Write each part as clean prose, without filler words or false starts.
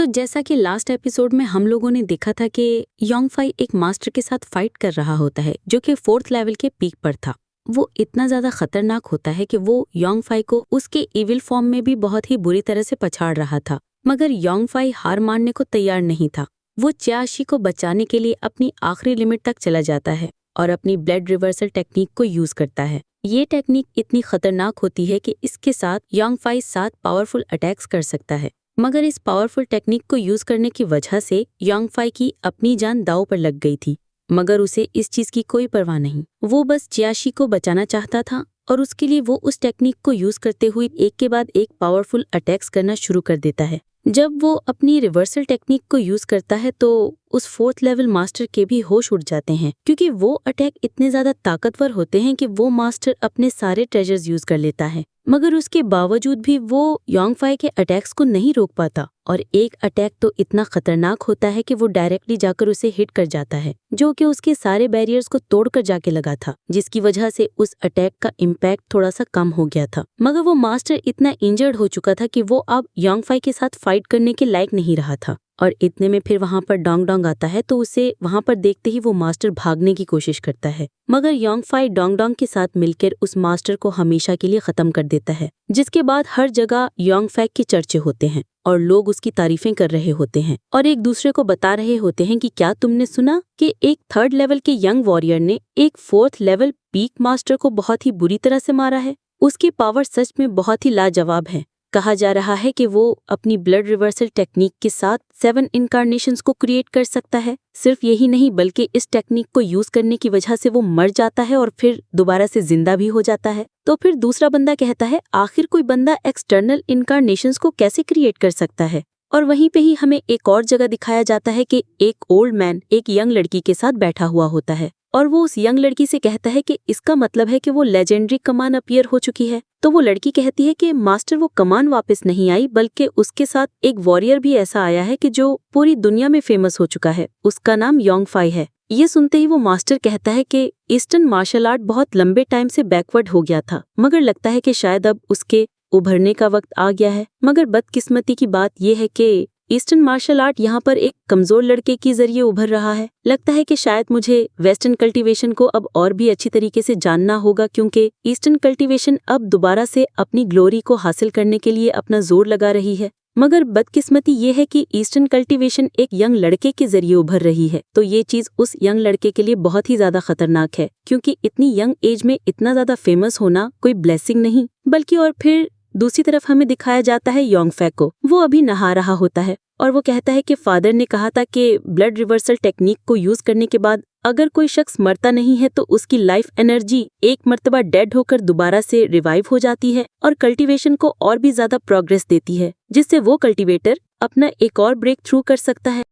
जैसा कि last episode में हम लोगों ने देखा था कि योंगफाई एक मास्टर के साथ फाइट कर रहा होता है जो कि 4th लेवल के पीक पर था। वो इतना ज्यादा खतरनाक होता है कि वो योंगफाई को उसके इविल फॉर्म में भी बहुत ही बुरी तरह से पछाड़ रहा था, मगर योंगफाई हार मानने को तैयार नहीं था। वो चियाशी को बचाने के लिए अपनी आखिरी लिमिट तक चला जाता है और अपनी ब्लड रिवर्सल टेक्निक को यूज करता है। ये टेक्निक इतनी खतरनाक होती है कि इसके साथ योंगफाई 7 पावरफुल अटैक्स कर सकता है, मगर इस पावरफुल टेक्निक को यूज करने की वजह से योंगफाई की अपनी जान दांव पर लग गई थी, मगर उसे इस चीज की कोई परवाह नहीं। वो बस चियाशी को बचाना चाहता था और उसके लिए वो उस टेक्निक को यूज करते हुए एक के बाद एक पावरफुल अटैक्स करना शुरू कर देता है। जब वो अपनी रिवर्सल टेक्निक को यूज करता है तो उस 4th लेवल मास्टर के भी होश उड़ जाते हैं, क्योंकि वो अटैक इतने ज्यादा ताकतवर होते हैं कि वो मास्टर अपने सारे ट्रेजर्स यूज कर लेता है, मगर उसके बावजूद भी वो योंगफाई के अटैक्स को नहीं रोक पाता। और एक अटैक तो इतना खतरनाक होता है कि वो डायरेक्टली जाकर उसे हिट कर जाता है, जो कि उसके सारे बैरियर्स को तोड़कर जाके लगा था, जिसकी वजह से उस अटैक का इम्पैक्ट थोड़ा सा कम हो गया था। मगर वो मास्टर इतना इंजर्ड हो चुका था कि वो अब योंगफाई के साथ फाइट करने के लायक नहीं रहा था। और इतने में फिर वहां पर डोंग डोंग आता है, तो उसे वहां पर देखते ही वो मास्टर भागने की कोशिश करता है, मगर योंगफाई डोंग डोंग के साथ मिलकर उस मास्टर को हमेशा के लिए खत्म कर देता है, जिसके बाद हर जगह योंगफाई के चर्चे होते हैं और लोग उसकी तारीफें कर रहे होते हैं और एक दूसरे को बता रहे होते हैं कि क्या तुमने सुना कि एक 3rd लेवल के यंग वॉरियर ने एक 4th लेवल पीक मास्टर को बहुत ही बुरी तरह से मारा है। उसकी पावर सच में बहुत ही लाजवाब है। कहा जा रहा है कि वो अपनी ब्लड रिवर्सल टेक्निक के साथ 7 इनकारनेशंस को क्रिएट कर सकता है। सिर्फ यही नहीं, बल्कि इस टेक्निक को यूज करने की वजह से वो मर जाता है और फिर दोबारा से जिंदा भी हो जाता है। तो फिर दूसरा बंदा कहता है आखिर कोई बंदा एक्सटर्नल इनकारनेशंस को कैसे क्रिएट कर सकता है। और वहीं पे ही हमें एक और जगह दिखाया जाता है कि एक ओल्ड मैन एक यंग लड़की के साथ बैठा हुआ होता है और वो उस यंग लड़की से कहता है कि इसका मतलब है कि वो लेजेंडरी कमान अपीयर हो चुकी है। तो वो लड़की कहती है कि मास्टर, वो कमान वापस नहीं आई, बल्कि उसके साथ एक वॉरियर भी ऐसा आया है कि जो पूरी दुनिया में फेमस हो चुका है। उसका नाम योंगफाई है। ये सुनते ही वो मास्टर कहता है कि ईस्टर्न मार्शल आर्ट बहुत लंबे टाइम से बैकवर्ड हो गया था, मगर लगता है कि शायद अब उसके उभरने का वक्त आ गया है। मगर बदकिस्मती की बात यह है कि ईस्टर्न मार्शल आर्ट यहाँ पर एक कमजोर लड़के के जरिए उभर रहा है। लगता है कि शायद मुझे वेस्टर्न कल्टीवेशन को अब और भी अच्छी तरीके से जानना होगा, क्योंकि ईस्टर्न कल्टीवेशन अब दोबारा से अपनी ग्लोरी को हासिल करने के लिए अपना जोर लगा रही है। मगर बदकिस्मती ये है कि ईस्टर्न कल्टीवेशन एक यंग लड़के के जरिए उभर रही है, तो ये चीज उस यंग लड़के के लिए बहुत ही ज्यादा खतरनाक है, क्योंकि इतनी यंग एज में इतना ज्यादा फेमस होना कोई ब्लेसिंग नहीं बल्कि। और फिर दूसरी तरफ हमें दिखाया जाता है योंगफाई को। वो अभी नहा रहा होता है और वो कहता है कि फादर ने कहा था कि ब्लड रिवर्सल टेक्निक को यूज करने के बाद अगर कोई शख्स मरता नहीं है तो उसकी लाइफ एनर्जी एक मर्तबा डेड होकर दोबारा से रिवाइव हो जाती है और कल्टीवेशन को और भी ज्यादा प्रोग्रेस देती है, जिससे वो कल्टीवेटर अपना एक और ब्रेक थ्रू कर सकता है।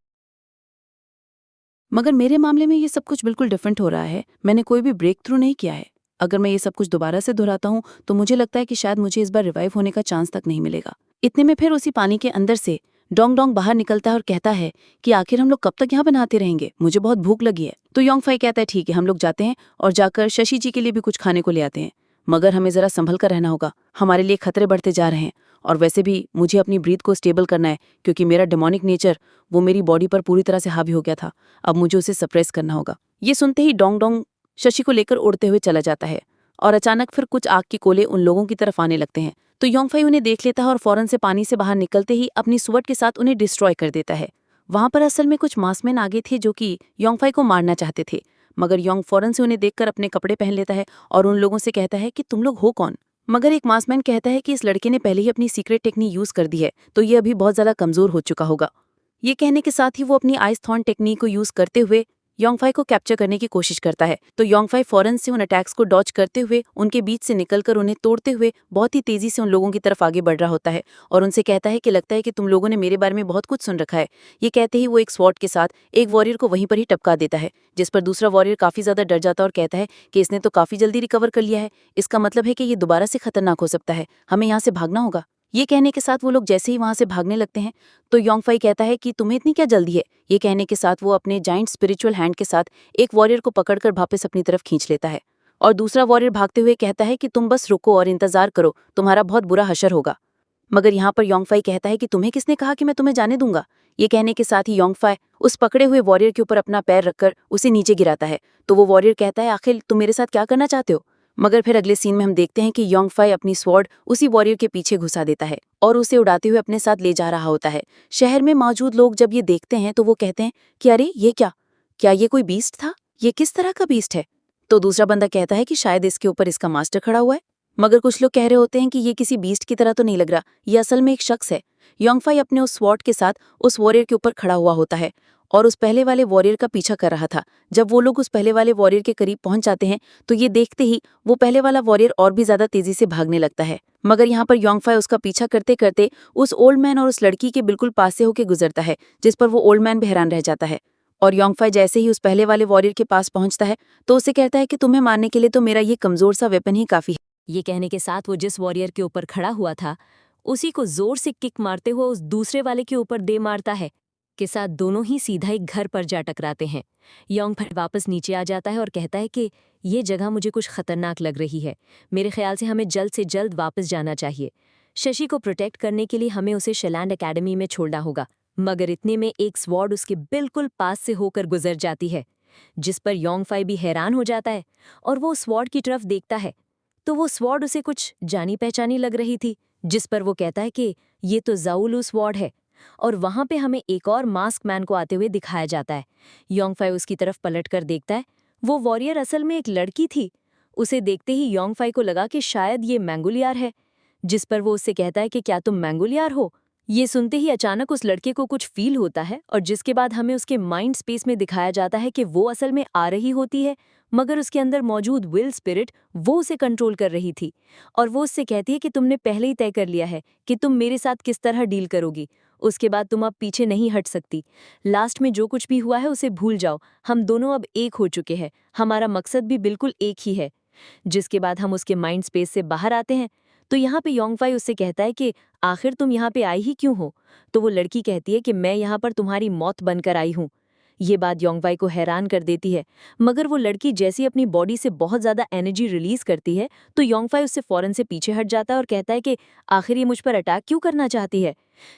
मगर मेरे मामले में ये सब कुछ बिल्कुल डिफरेंट हो रहा है। मैंने कोई भी ब्रेक थ्रू नहीं किया है। अगर मैं ये सब कुछ दोबारा से दोहराता हूँ तो मुझे लगता है कि शायद मुझे इस बार रिवाइव होने का चांस तक नहीं मिलेगा। इतने में फिर उसी पानी के अंदर से डोंग डोंग बाहर निकलता है और कहता है कि आखिर हम लोग कब तक यहाँ बनाते रहेंगे, मुझे बहुत भूख लगी है। तो योंगफाई कहता है ठीक है, हम लोग जाते हैं और जाकर शशि जी के लिए भी कुछ खाने को ले आते हैं, मगर हमें जरा संभल कर रहना होगा, हमारे लिए खतरे बढ़ते जा रहे हैं। और वैसे भी मुझे अपनी ब्रीथ को स्टेबल करना है, क्योंकि मेरा डेमोनिक नेचर वो मेरी बॉडी पर पूरी तरह से हावी हो गया था। अब मुझे उसे सप्रेस करना होगा। ये सुनते ही डोंग डोंग शशि को लेकर उड़ते हुए चला जाता है और अचानक फिर कुछ आग के गोले उन लोगों की तरफ आने लगते हैं। तो योंगफाई उन्हें देख लेता है और फौरन से पानी से बाहर निकलते ही अपनी स्वॉर्ड के साथ उन्हें डिस्ट्रॉय कर देता है। वहां पर असल में कुछ मार्क्समैन आगे थे जो कि योंगफाई को मारना चाहते थे, मगर योंग फौरन से उन्हें देखकर अपने कपड़े पहन लेता है और उन लोगों से कहता है कि तुम लोग हो कौन। मगर एक मार्क्समैन कहता है कि इस लड़के ने पहले ही अपनी सीक्रेट टेक्निक यूज कर दी है, तो ये अभी बहुत ज्यादा कमजोर हो चुका होगा। ये कहने के साथ ही वो अपनी आइस थॉर्न टेक्निक को यूज करते हुए योंगफाई को कैप्चर करने की कोशिश करता है। तो योंगफाई फौरन से उन अटैक्स को डॉज करते हुए उनके बीच से निकलकर उन्हें तोड़ते हुए बहुत ही तेजी से उन लोगों की तरफ आगे बढ़ रहा होता है और उनसे कहता है कि लगता है कि तुम लोगों ने मेरे बारे में बहुत कुछ सुन रखा है। ये कहते ही वो एक स्वॉर्ड के साथ एक वॉरियर को वहीं पर ही टपका देता है, जिस पर दूसरा वॉरियर काफी ज्यादा डर जाता है और कहता है कि इसने तो काफी जल्दी रिकवर कर लिया है, इसका मतलब है कि ये दोबारा से खतरनाक हो सकता है, हमें यहाँ से भागना होगा। ये कहने के साथ वो लोग जैसे ही वहां से भागने लगते हैं तो योंगफाई कहता है कि तुम्हें इतनी क्या जल्दी है। ये कहने के साथ वो अपने जाइंट स्पिरिचुअल हैंड के साथ एक वॉरियर को पकड़कर वापस अपनी तरफ खींच लेता है और दूसरा वॉरियर भागते हुए कहता है कि तुम बस रुको और इंतजार करो, तुम्हारा बहुत बुरा हशर होगा। मगर यहाँ पर योंगफाई कहता है कि तुम्हें किसने कहा कि मैं तुम्हें जाने दूंगा। ये कहने के साथ ही योंगफाई उस पकड़े हुए वॉरियर के ऊपर अपना पैर रखकर उसे नीचे गिराता है। तो वो वॉरियर कहता है, आखिर तुम मेरे साथ क्या करना चाहते हो। मगर फिर अगले सीन में हम देखते हैं कि योंगफाई अपनी स्वॉर्ड उसी वॉरियर के पीछे घुसा देता है और उसे उड़ाते हुए अपने साथ ले जा रहा होता है। शहर में मौजूद लोग जब ये देखते हैं तो वो कहते हैं कि अरे ये क्या ये कोई बीस्ट था? ये किस तरह का बीस्ट है? तो दूसरा बंदा कहता है कि शायद इसके ऊपर इसका मास्टर खड़ा हुआ है। मगर कुछ लोग कह रहे होते हैं कि ये किसी बीस्ट की तरह तो नहीं लग रहा, ये असल में एक शख्स है। योंगफाई अपने उस स्वॉर्ड के साथ उस वॉरियर के ऊपर खड़ा हुआ होता है और उस पहले वाले वॉरियर का पीछा कर रहा था। जब वो लोग उस पहले वाले वॉरियर के करीब पहुंच जाते हैं तो ये देखते ही वो पहले वाला वॉरियर और भी ज्यादा तेजी से भागने लगता है। मगर यहाँ पर योंगफाई उसका पीछा करते करते उस ओल्ड मैन और उस लड़की के बिल्कुल पास से होकर गुजरता है, जिस पर वो ओल्ड मैन भी हैरान रह जाता है। और योंगफाई जैसे ही उस पहले वाले वॉरियर के पास पहुंचता है तो उसे कहता है कि तुम्हें मारने के लिए तो मेरा ये कमजोर सा वेपन ही काफी है। ये कहने के साथ वो जिस वॉरियर के ऊपर खड़ा हुआ था उसी को जोर से किक मारते हुए उस दूसरे वाले के ऊपर दे मारता है। के साथ दोनों ही सीधा एक घर पर जा टकराते हैं। योंगफाई वापस नीचे आ जाता है और कहता है कि ये जगह मुझे कुछ खतरनाक लग रही है, मेरे ख्याल से हमें जल्द से जल्द वापस जाना चाहिए। शशि को प्रोटेक्ट करने के लिए हमें उसे शेलैंड एकेडमी में छोड़ना होगा। मगर इतने में एक स्वॉर्ड उसके बिल्कुल पास से होकर गुजर जाती है, जिस पर योंगफाई भी हैरान हो जाता है और वो स्वॉर्ड की तरफ देखता है तो वो स्वॉर्ड उसे कुछ जानी पहचानी लग रही थी, जिस पर वो कहता है कि ये तो ज़ाउलू स्वॉर्ड है। और वहां पे हमें एक और मास्क मैन को आते हुए दिखाया जाता है। योंगफाई उसकी तरफ पलट कर देखता है, वो वॉरियर असल में एक लड़की थी। उसे देखते ही योंगफाई को लगा कि शायद ये मैंगोलियार है, जिस पर वो उससे कहता है कि क्या तुम मैंगोलियार हो। ये सुनते ही अचानक उस लड़के को कुछ फील होता है और जिसके बाद हमें उसके माइंड स्पेस में दिखाया जाता है कि वो असल में आ रही होती है, मगर उसके अंदर मौजूद विल स्पिरिट वो उसे कंट्रोल कर रही थी। और वो उससे कहती है कि तुमने पहले ही तय कर लिया है कि तुम मेरे साथ किस तरह डील करोगी, उसके बाद तुम अब पीछे नहीं हट सकती। लास्ट में जो कुछ भी हुआ है उसे भूल जाओ, हम दोनों अब एक हो चुके हैं, हमारा मकसद भी बिल्कुल एक ही है। जिसके बाद हम उसके माइंड स्पेस से बाहर आते हैं तो यहाँ पे योंगफाई उससे कहता है कि आखिर तुम यहाँ पे आई ही क्यों हो। तो वो लड़की कहती है कि मैं यहाँ पर तुम्हारी मौत बनकर आई हूँ। ये बात योंगफाई को हैरान कर देती है, मगर वो लड़की जैसी अपनी बॉडी से बहुत ज़्यादा एनर्जी रिलीज करती है तो योंगफाई उससे फ़ौरन से पीछे हट जाता है और कहता है कि आखिर ये मुझ पर अटैक क्यों करना चाहती है।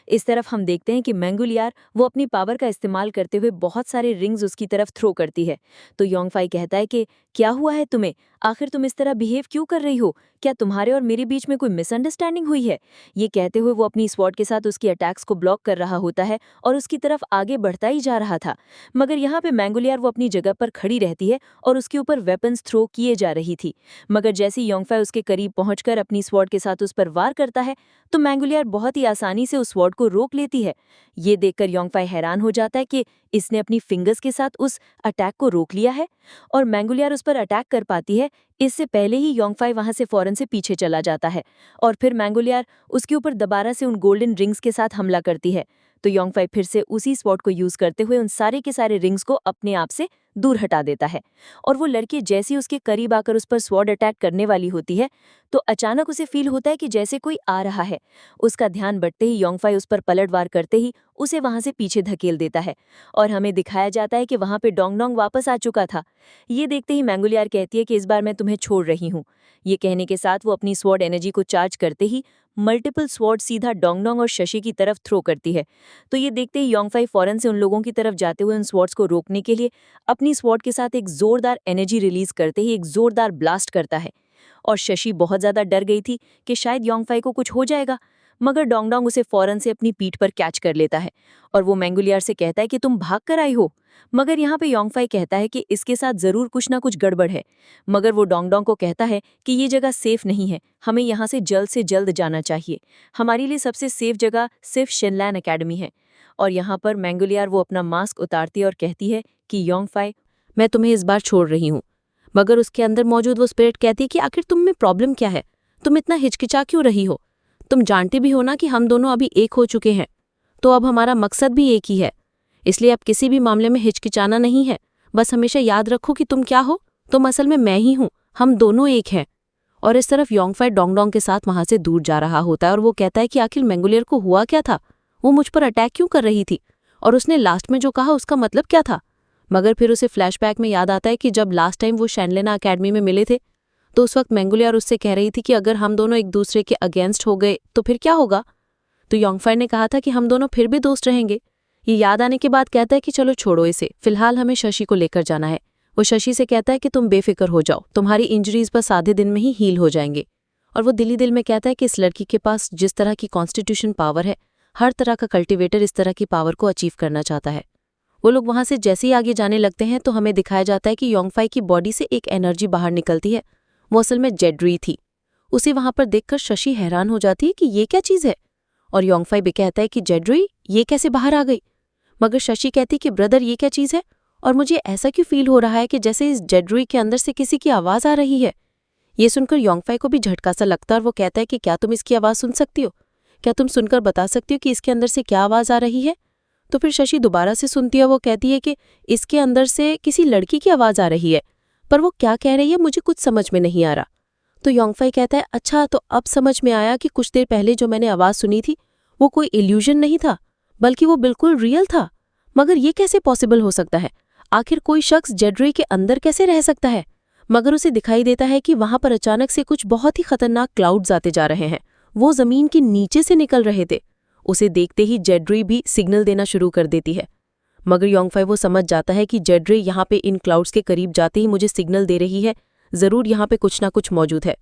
इस तरफ हम देखते हैं कि मैंगोलियार वो अपनी पावर का इस्तेमाल करते हुए बहुत सारे रिंग्स उसकी तरफ थ्रो करती है। तो योंगफाई कहता है कि क्या हुआ है तुम्हें, आखिर तुम इस तरह बिहेव क्यों कर रही हो, क्या तुम्हारे और मेरे बीच में कोई मिसअंडरस्टैंडिंग हुई है। ये कहते हुए वो अपनी स्वॉर्ड के साथ उसकी अटैक्स को ब्लॉक कर रहा होता है और उसकी तरफ आगे बढ़ता ही जा रहा था। मगर यहाँ पे मैंगोलियार वो अपनी जगह पर खड़ी रहती है और उसके ऊपर वेपन्स थ्रो किए जा रही थी। मगर जैसे योंगफाई उसके करीब पहुंचकर अपनी स्वॉर्ड के साथ उस पर वार करता है तो मैंगोलियार बहुत ही आसानी से उस स्वॉर्ड को रोक लेती है। ये देखकर योंगफाई हैरान हो जाता है कि इसने अपनी फिंगर्स के साथ उस अटैक को रोक लिया है और मैंगोलियार उस पर अटैक कर पाती है। इससे पहले ही योंगफाई वहां से फौरन से पीछे चला जाता है और फिर मैंगोलियार उसके ऊपर दोबारा से उन गोल्डन रिंग्स के साथ हमला करती है। तो योंगफाई फिर से उसी स्वॉर्ड को यूज करते हुए उन सारे के सारे रिंग्स को अपने आप से दूर हटा देता है और वो लड़की जैसी उसके करीब आकर उस पर स्वॉर्ड अटैक करने वाली होती है तो अचानक उसे फील होता है कि जैसे कोई आ रहा है। उसका ध्यान बढ़ते ही योंगफाई उस पर पलटवार करते ही उसे वहां से पीछे धकेल देता है और हमें दिखाया जाता है कि वहां पे डोंगडोंग वापस आ चुका था। ये देखते ही मैंगोलियार कहती है कि इस बार मैं तुम्हें छोड़ रही हूँ। ये कहने के साथ वो अपनी स्वॉर्ड एनर्जी को चार्ज करते ही मल्टीपल स्वॉर्ड सीधा डोंगडोंग और शशि की तरफ थ्रो करती है। तो ये देखते ही योंगफाई फौरन से उन लोगों की तरफ जाते हुए उन स्वॉर्ड्स को रोकने के लिए अपनी स्वॉर्ड के साथ एक जोरदार एनर्जी रिलीज करते ही एक जोरदार ब्लास्ट करता है। और शशि बहुत ज्यादा डर गई थी कि शायद योंगफाई को कुछ हो जाएगा, मगर डोंगडोंग उसे फौरन से अपनी पीठ पर कैच कर लेता है और वो मैंगोलियार से कहता है कि तुम भाग कर आई हो। मगर यहाँ पे योंगफाई कहता है कि इसके साथ जरूर कुछ ना कुछ गड़बड़ है, मगर वो डोंगडोंग को कहता है कि ये जगह सेफ नहीं है, हमें यहाँ से जल्द जाना चाहिए, हमारे लिए सबसे सेफ जगह सिर्फ शिनलैंड एकेडमी है। और यहाँ पर मैंगोलियार वो अपना मास्क उतारती है और कहती है कि योंगफाई मैं तुम्हें इस बार छोड़ रही हूँ। मगर उसके अंदर मौजूद वो स्पिरिट कहती है कि आखिर तुम में प्रॉब्लम क्या है, तुम इतना हिचकिचा क्यों रही हो, तुम जानती भी हो ना कि हम दोनों अभी एक हो चुके हैं, तो अब हमारा मकसद भी एक ही है, इसलिए अब किसी भी मामले में हिचकिचाना नहीं है। बस हमेशा याद रखो कि तुम क्या हो, तुम असल में मैं ही हूँ, हम दोनों एक हैं। और इस तरफ योंगफाई डोंगडोंग के साथ वहां से दूर जा रहा होता है और वो कहता है कि आखिर मैंगोलियर को हुआ क्या था, वो मुझ पर अटैक क्यों कर रही थी और उसने लास्ट में जो कहा उसका मतलब क्या था। मगर फिर उसे फ्लैशबैक में याद आता है कि जब लास्ट टाइम वो शैनलेना अकेडमी में मिले थे तो उस वक्त मैंगोलियार उससे कह रही थी कि अगर हम दोनों एक दूसरे के अगेंस्ट हो गए तो फिर क्या होगा। तो योंगफाई ने कहा था कि हम दोनों फिर भी दोस्त रहेंगे। ये याद आने के बाद कहता है कि चलो छोड़ो इसे, फिलहाल हमें शशि को लेकर जाना है। वो शशि से कहता है कि तुम बेफिक्र हो जाओ, तुम्हारी इंजरीज बस आधे दिन में ही हील हो जाएंगे। और वो दिल ही दिल में कहता है कि इस लड़की के पास जिस तरह की कॉन्स्टिट्यूशन पावर है, हर तरह का कल्टिवेटर इस तरह की पावर को अचीव करना चाहता है। वो लोग वहां से जैसे ही आगे जाने लगते हैं तो हमें दिखाया जाता है कि योंगफाई की बॉडी से एक एनर्जी बाहर निकलती है। वो असल में जेड्री थी। उसे वहां पर देखकर शशि हैरान हो जाती है कि ये क्या चीज है, और योंगफाई भी कहता है कि जेड्री ये कैसे बाहर आ गई। मगर शशि कहती कि ब्रदर ये क्या चीज है, और मुझे ऐसा क्यों फील हो रहा है कि जैसे इस जेड्री के अंदर से किसी की आवाज आ रही है। ये सुनकर योंगफाई को भी झटका सा लगता है और वो कहता है कि क्या तुम इसकी आवाज सुन सकती हो, क्या तुम सुनकर बता सकती हो कि इसके अंदर से क्या आवाज आ रही है। तो फिर शशि दोबारा से सुनती है, वो कहती है कि इसके अंदर से किसी लड़की की आवाज आ रही है, पर वो क्या कह रही है मुझे कुछ समझ में नहीं आ रहा। तो योंगफाई कहता है अच्छा, तो अब समझ में आया कि कुछ देर पहले जो मैंने आवाज सुनी थी वो कोई इल्यूजन नहीं था, बल्कि वो बिल्कुल रियल था। मगर ये कैसे पॉसिबल हो सकता है, आखिर कोई शख्स जेड्री के अंदर कैसे रह सकता है। मगर उसे दिखाई देता है कि वहां पर अचानक से कुछ बहुत ही खतरनाक क्लाउड्स आते जा रहे हैं, वो जमीन के नीचे से निकल रहे थे। उसे देखते ही जेड्री भी सिग्नल देना शुरू कर देती है। मगर योंगफाई वो समझ जाता है कि जेड्री यहाँ पे इन क्लाउड्स के करीब जाते ही मुझे सिग्नल दे रही है, जरूर यहाँ पे कुछ ना कुछ मौजूद है।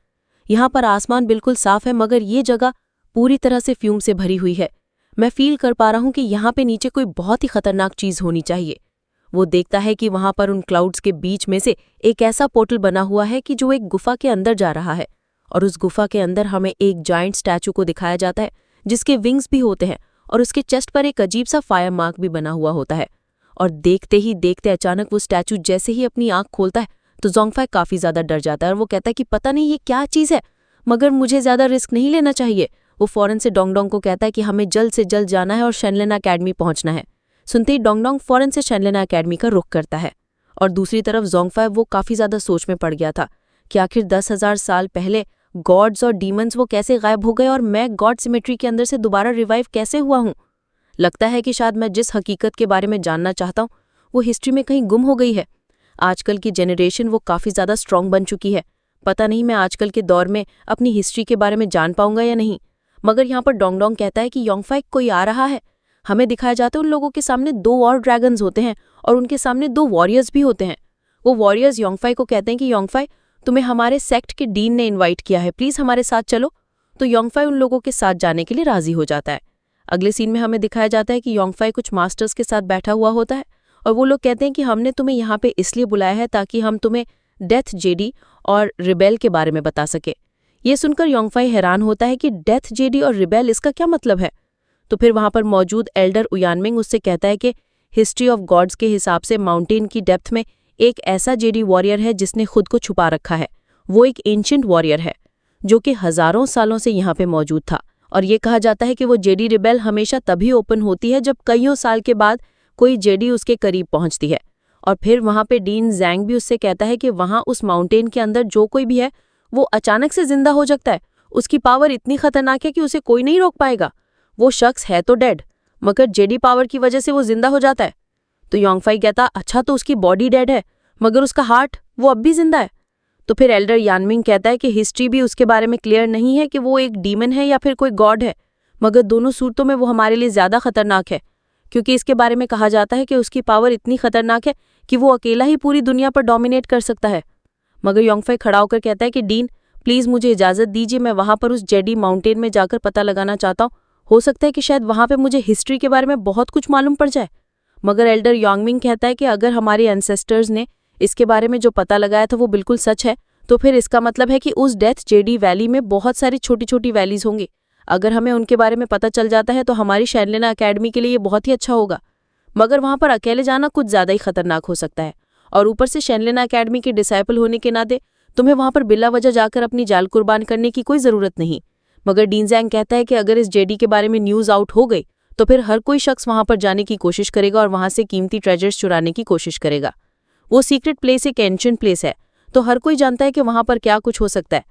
यहाँ पर आसमान बिल्कुल साफ है, मगर ये जगह पूरी तरह से फ्यूम से भरी हुई है। मैं फील कर पा रहा हूँ कि यहाँ पे नीचे कोई बहुत ही खतरनाक चीज होनी चाहिए। वो देखता है कि वहां पर उन क्लाउड्स के बीच में से एक ऐसा पोर्टल बना हुआ है कि जो एक गुफा के अंदर जा रहा है, और उस गुफा के अंदर हमें एक जायंट स्टैचू को दिखाया जाता है जिसके विंग्स भी होते हैं, और उसके चेस्ट पर एक अजीब सा फायर मार्क भी बना हुआ होता है। और देखते ही देखते अचानक वो स्टैचू जैसे ही अपनी आंख खोलता है तो जोंगफाई काफी ज्यादा डर जाता है, और वो कहता है कि पता नहीं ये क्या चीज है, मगर मुझे ज्यादा रिस्क नहीं लेना चाहिए। वो फौरन से डोंगडोंग को कहता है कि हमें जल्द से जल्द जाना है और शेनलिन अकेडमी पहुंचना है। सुनते ही डोंगडोंग फौरन से शेनलिन अकेडमी का रुख करता है। और दूसरी तरफ जोंगफाई वो काफी ज्यादा सोच में पड़ गया था कि आखिर 10,000 साल पहले गॉड्स और डीमंस वो कैसे गायब हो गए, और मैं गॉड सिमेट्री के अंदर से दोबारा रिवाइव कैसे हुआ हूं। लगता है कि शायद मैं जिस हकीकत के बारे में जानना चाहता हूं वो हिस्ट्री में कहीं गुम हो गई है। आजकल की जेनरेशन वो काफी ज्यादा स्ट्रांग बन चुकी है, पता नहीं मैं आजकल के दौर में अपनी हिस्ट्री के बारे में जान पाऊंगा या नहीं। मगर यहाँ पर डोंगडोंग कहता है कि योंगफाई कोई आ रहा है। हमें दिखाया जाता है उन लोगों के सामने 2 और ड्रैगन्स होते हैं, और उनके सामने 2 वॉरियर्स भी होते हैं। वो वॉरियर्स योंगफाई को कहते हैं कि योंगफाई तुम्हें हमारे सेक्ट के डीन ने इनवाइट किया है, प्लीज हमारे साथ चलो। तो योंगफाई उन लोगों के साथ जाने के लिए राजी हो जाता है। अगले सीन में हमें दिखाया जाता है कि योंगफाई कुछ मास्टर्स के साथ बैठा हुआ होता है, और वो लोग कहते हैं कि हमने तुम्हें यहाँ पे इसलिए बुलाया है ताकि हम तुम्हें डेथ जेडी और रिबेल के बारे में बता सके। ये सुनकर योंगफाई हैरान होता है कि डेथ जेडी और रिबेल, इसका क्या मतलब है। तो फिर वहां पर मौजूद एल्डर उयानमिंग उससे कहता है कि हिस्ट्री ऑफ गॉड्स के हिसाब से माउंटेन की डेप्थ में एक ऐसा जेडी वॉरियर है जिसने खुद को छुपा रखा है। वो एक एंशिएंट वॉरियर है जो कि हजारों सालों से यहाँ पे मौजूद था, और ये कहा जाता है कि वो जेडी रिबेल हमेशा तभी ओपन होती है जब कईयों साल के बाद कोई जेडी उसके करीब पहुंचती है। और फिर वहां पे डीन जैंग भी उससे कहता है कि वहां उस माउंटेन के अंदर जो कोई भी है वो अचानक से जिंदा हो सकता है। उसकी पावर इतनी खतरनाक है कि उसे कोई नहीं रोक पाएगा। वो शख्स है तो डेड, मगर जेडी पावर की वजह से वो जिंदा हो जाता है। तो योंगफाई कहता अच्छा, तो उसकी बॉडी डेड है मगर उसका हार्ट वो अब भी जिंदा है। तो फिर एल्डर यानमिंग कहता है कि हिस्ट्री भी उसके बारे में क्लियर नहीं है कि वो एक डीमन है या फिर कोई गॉड है, मगर दोनों सूरतों में वो हमारे लिए ज्यादा खतरनाक है, क्योंकि इसके बारे में कहा जाता है कि उसकी पावर इतनी खतरनाक है कि वो अकेला ही पूरी दुनिया पर डोमिनेट कर सकता है। मगर योंगफाई खड़ा होकर कहता है कि डीन प्लीज मुझे इजाजत दीजिए, मैं वहां पर उस जेडी माउंटेन में जाकर पता लगाना चाहता हूँ। हो सकता है कि शायद वहां पे मुझे हिस्ट्री के बारे में बहुत कुछ मालूम पड़ जाए। मगर एल्डर यानमिंग कहता है कि अगर हमारे एंसेस्टर्स ने इसके बारे में जो पता लगाया था वो बिल्कुल सच है, तो फिर इसका मतलब है कि उस डेथ जेडी वैली में बहुत सारी छोटी छोटी वैलीज होंगी। अगर हमें उनके बारे में पता चल जाता है तो हमारी शेनलिन अकेडमी के लिए ये बहुत ही अच्छा होगा। मगर वहां पर अकेले जाना कुछ ज्यादा ही खतरनाक हो सकता है, और ऊपर से शेनलिन अकेडमी के डिसाइपल होने के नाते तुम्हें वहां पर बिला वजह जाकर अपनी जान कुर्बान करने की कोई जरूरत नहीं। मगर डीन जैंग कहता है कि अगर इस जेडी के बारे में न्यूज आउट हो गई तो फिर हर कोई शख्स वहां पर जाने की कोशिश करेगा और वहां से कीमती ट्रेजर्स चुराने की कोशिश करेगा। वो सीक्रेट प्लेस एक एंशिएंट प्लेस है, तो हर कोई जानता है कि वहां पर क्या कुछ हो सकता है।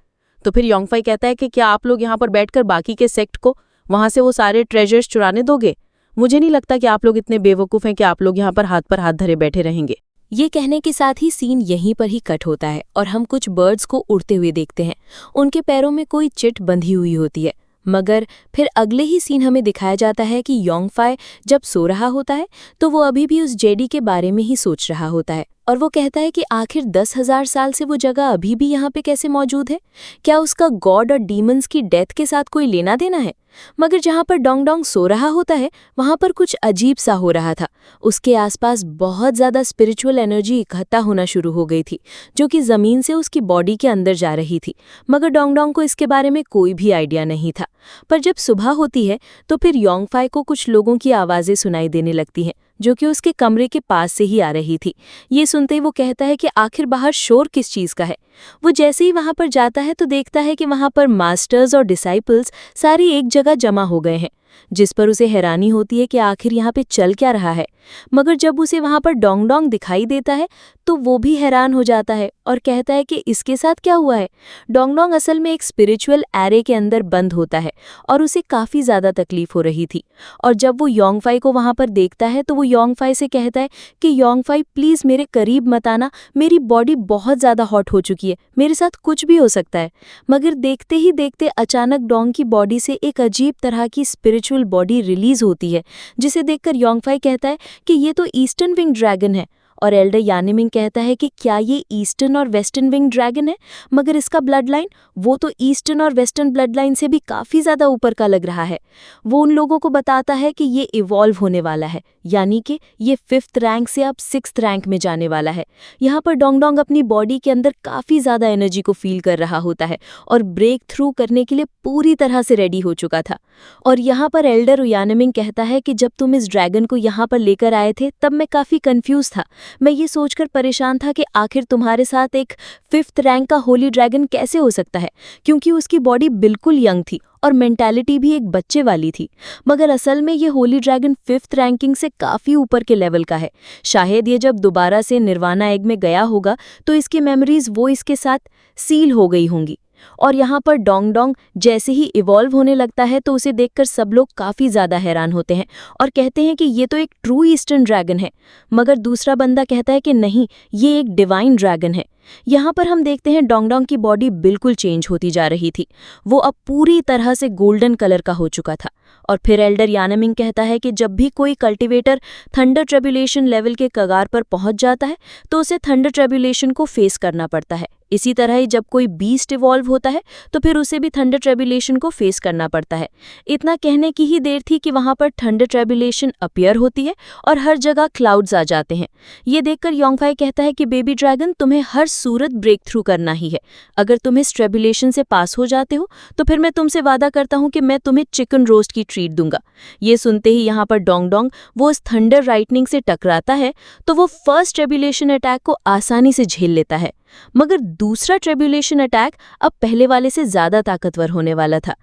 तो फिर योंगफाई कहता है कि क्या आप लोग यहाँ पर बैठकर बाकी के सेक्ट को वहां से वो सारे ट्रेजर्स चुराने दोगे? मुझे नहीं लगता कि आप लोग इतने बेवकूफ हैं कि आप लोग यहाँ पर हाथ धरे बैठे रहेंगे। ये कहने के साथ ही सीन यहीं पर ही कट होता है और हम कुछ बर्ड्स को उड़ते हुए देखते हैं। उनके पैरों में कोई चिट बंधी हुई होती है, मगर फिर अगले ही सीन हमें दिखाया जाता है कि योंगफाई जब सो रहा होता है तो वो अभी भी उस जेडी के बारे में ही सोच रहा होता है और वो कहता है कि आखिर 10,000 साल से वो जगह अभी भी यहाँ पे कैसे मौजूद है। क्या उसका गॉड और डीमंस की डेथ के साथ कोई लेना देना है? मगर जहाँ पर डोंग डोंग सो रहा होता है वहाँ पर कुछ अजीब सा हो रहा था। उसके आसपास बहुत ज़्यादा स्पिरिचुअल एनर्जी इकट्ठा होना शुरू हो गई थी जो कि ज़मीन से उसकी बॉडी के अंदर जा रही थी। मगर डोंग डोंग को इसके बारे में कोई भी आइडिया नहीं था। पर जब सुबह होती है तो फिर योंगफाई को कुछ लोगों की आवाज़ें सुनाई देने लगती हैं जो कि उसके कमरे के पास से ही आ रही थी। ये सुनते ही वो कहता है कि आखिर बाहर शोर किस चीज़ का है। वो जैसे ही वहाँ पर जाता है तो देखता है कि वहाँ पर मास्टर्स और डिसाइपल्स सारी एक जगह जमा हो गए हैं, जिस पर उसे हैरानी होती है कि आखिर यहाँ पे चल क्या रहा है। मगर जब उसे वहाँ पर डोंग डोंग दिखाई देता है तो वो भी हैरान हो जाता है और कहता है कि इसके साथ क्या हुआ है। डोंग डोंग असल में एक स्पिरिचुअल एरे के अंदर बंद होता है और उसे काफ़ी ज़्यादा तकलीफ हो रही थी। और जब वो योंगफाई को वहाँ पर देखता है तो वो योंगफाई से कहता है कि योंगफाई प्लीज़ मेरे करीब मत आना, मेरी बॉडी बहुत ज़्यादा हॉट हो चुकी है, मेरे साथ कुछ भी हो सकता है। मगर देखते ही देखते अचानक डोंग की बॉडी से एक अजीब तरह की स्पिरिचुअल बॉडी रिलीज होती है, जिसे देखकर योंगफाई कहता है कि ये तो ईस्टर्न विंग ड्रैगन है। और एल्डर यानेमिंग कहता है कि क्या ये ईस्टर्न और वेस्टर्न विंग ड्रैगन है, मगर इसका ब्लड लाइन वो तो ईस्टर्न और वेस्टर्न ब्लड लाइन से भी काफ़ी ज़्यादा ऊपर का लग रहा है। वो उन लोगों को बताता है कि ये इवॉल्व होने वाला है, यानी कि ये 5th रैंक से अब 6th रैंक में जाने वाला है। यहाँ पर डोंग डोंग अपनी बॉडी के अंदर काफ़ी ज़्यादा एनर्जी को फील कर रहा होता है और ब्रेक थ्रू करने के लिए पूरी तरह से रेडी हो चुका था। और यहाँ पर एल्डर यानेमिंग कहता है कि जब तुम इस ड्रैगन को यहाँ पर लेकर आए थे तब मैं काफ़ी कंफ्यूज था। मैं ये सोचकर परेशान था कि आखिर तुम्हारे साथ एक 5th रैंक का होली ड्रैगन कैसे हो सकता है, क्योंकि उसकी बॉडी बिल्कुल यंग थी और मेंटालिटी भी एक बच्चे वाली थी। मगर असल में ये होली ड्रैगन 5th रैंकिंग से काफ़ी ऊपर के लेवल का है। शायद ये जब दोबारा से निर्वाणा एग में गया होगा तो इसकी मेमोरीज वो इसके साथ सील हो गई होंगी। और यहाँ पर डोंग डोंग जैसे ही इवॉल्व होने लगता है तो उसे देखकर सब लोग काफ़ी ज़्यादा हैरान होते हैं और कहते हैं कि ये तो एक ट्रू ईस्टर्न ड्रैगन है। मगर दूसरा बंदा कहता है कि नहीं, ये एक डिवाइन ड्रैगन है। यहाँ पर हम देखते हैं डोंग डोंग की बॉडी बिल्कुल चेंज होती जा रही थी। वो अब पूरी तरह से गोल्डन कलर का हो चुका था। और फिर एल्डर यानेमिंग कहता है कि जब भी कोई कल्टिवेटर थंडर ट्रेब्यूलेशन लेवल के कगार पर पहुंच जाता है तो उसे थंडर ट्रेब्यूलेशन को फेस करना पड़ता है। इसी तरह ही जब कोई बीस्ट इवॉल्व होता है तो फिर उसे भी थंडर ट्रेब्यूलेशन को फेस करना पड़ता है। इतना कहने की ही देर थी कि वहां पर थंडर ट्रेब्यूलेशन अपीयर होती है और हर जगह क्लाउड्स आ जाते हैं। ये देखकर योंगफाई कहता है कि बेबी ड्रैगन, तुम्हें हर सूरत ब्रेक थ्रू करना ही है। अगर तुम इस ट्रेब्यूलेशन से पास हो जाते हो तो फिर मैं तुमसे वादा करता हूं कि मैं तुम्हें चिकन रोस्ट की ट्रीट दूंगा। ये सुनते ही यहाँ पर डोंग डोंग वो उस थंडर राइटनिंग से टकराता है तो वो फर्स्ट ट्रेब्यूलेशन अटैक को आसानी से झेल लेता है। मगर दूसरा ट्रेब्यूलेशन अटैक अब पहले वाले से ज़्यादा ताकतवर होने वाला था,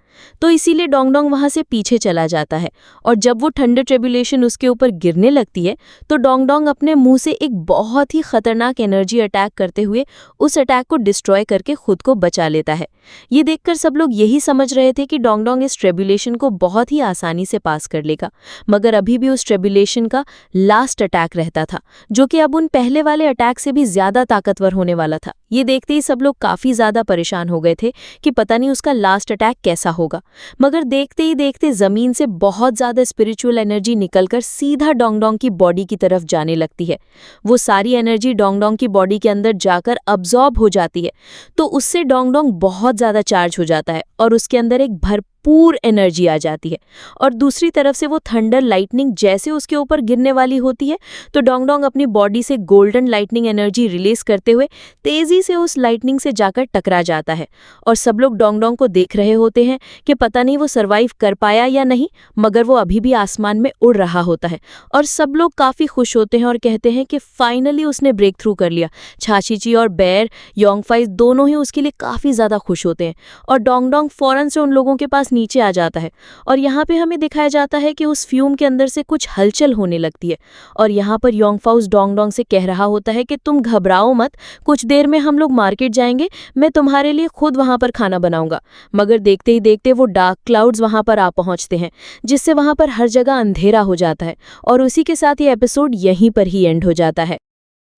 तो इसीलिए डोंग डोंग वहाँ से पीछे चला जाता है। और जब वो थंडर ट्रेब्यूलेशन उसके ऊपर गिरने लगती है तो डोंग डोंग अपने मुंह से एक बहुत ही खतरनाक एनर्जी अटैक करते हुए उस अटैक को डिस्ट्रॉय करके खुद को बचा लेता है। ये देखकर सब लोग यही समझ रहे थे कि डोंग डोंग इस ट्रेब्यूलेशन को बहुत ही आसानी से पास कर लेगा। मगर अभी भी उस ट्रेब्यूलेशन का लास्ट अटैक रहता था, जो कि अब उन पहले वाले अटैक से भी ज़्यादा ताकतवर होने वाला था। ये देखते ही सब लोग काफ़ी ज़्यादा परेशान हो गए थे कि पता नहीं उसका लास्ट अटैक कैसा होगा। मगर देखते ही देखते ज़मीन से बहुत ज़्यादा स्पिरिचुअल एनर्जी निकलकर सीधा डोंग डोंग की बॉडी की तरफ जाने लगती है। वो सारी एनर्जी डोंग डोंग की बॉडी के अंदर जाकर अब्जॉर्ब हो जाती है, तो उससे डोंग डोंग बहुत ज़्यादा चार्ज हो जाता है और उसके अंदर एक भरपूर एनर्जी आ जाती है। और दूसरी तरफ से वो थंडर लाइटनिंग जैसे उसके ऊपर गिरने वाली होती है तो डोंग डोंग अपनी बॉडी से गोल्डन लाइटनिंग एनर्जी रिलीज करते हुए तेजी से उस लाइटनिंग से जाकर टकरा जाता है। और सब लोग डोंग डोंग को देख रहे होते हैं कि पता नहीं वो सरवाइव कर पाया या नहीं, मगर वो अभी भी आसमान में उड़ रहा होता है। और सब लोग काफ़ी खुश होते हैं और कहते हैं कि फाइनली उसने ब्रेक थ्रू कर लिया। छाछीची और बेर योंगफाई दोनों ही उसके लिए काफ़ी ज़्यादा खुश होते हैं और डोंग डोंग फौरन से उन लोगों के पास नीचे आ जाता है। और यहाँ पे हमें दिखाया जाता है कि उस फ्यूम के अंदर से कुछ हलचल होने लगती है। और यहाँ पर योंगफाउस डोंग डोंग से कह रहा होता है कि तुम घबराओ मत, कुछ देर में हम लोग मार्केट जाएंगे, मैं तुम्हारे लिए खुद वहाँ पर खाना बनाऊंगा। मगर देखते ही देखते वो डार्क क्लाउड्स वहाँ पर आ पहुँचते हैं, जिससे वहाँ पर हर जगह अंधेरा हो जाता है। और उसी के साथ ये एपिसोड यहीं पर ही एंड हो जाता है।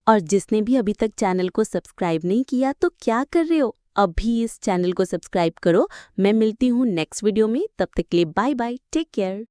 और जिसने भी अभी तक चैनल को सब्सक्राइब नहीं किया तो क्या कर रहे हो, अभी इस चैनल को सब्सक्राइब करो। मैं मिलती हूँ नेक्स्ट वीडियो में, तब तक के लिए बाय बाय, टेक केयर।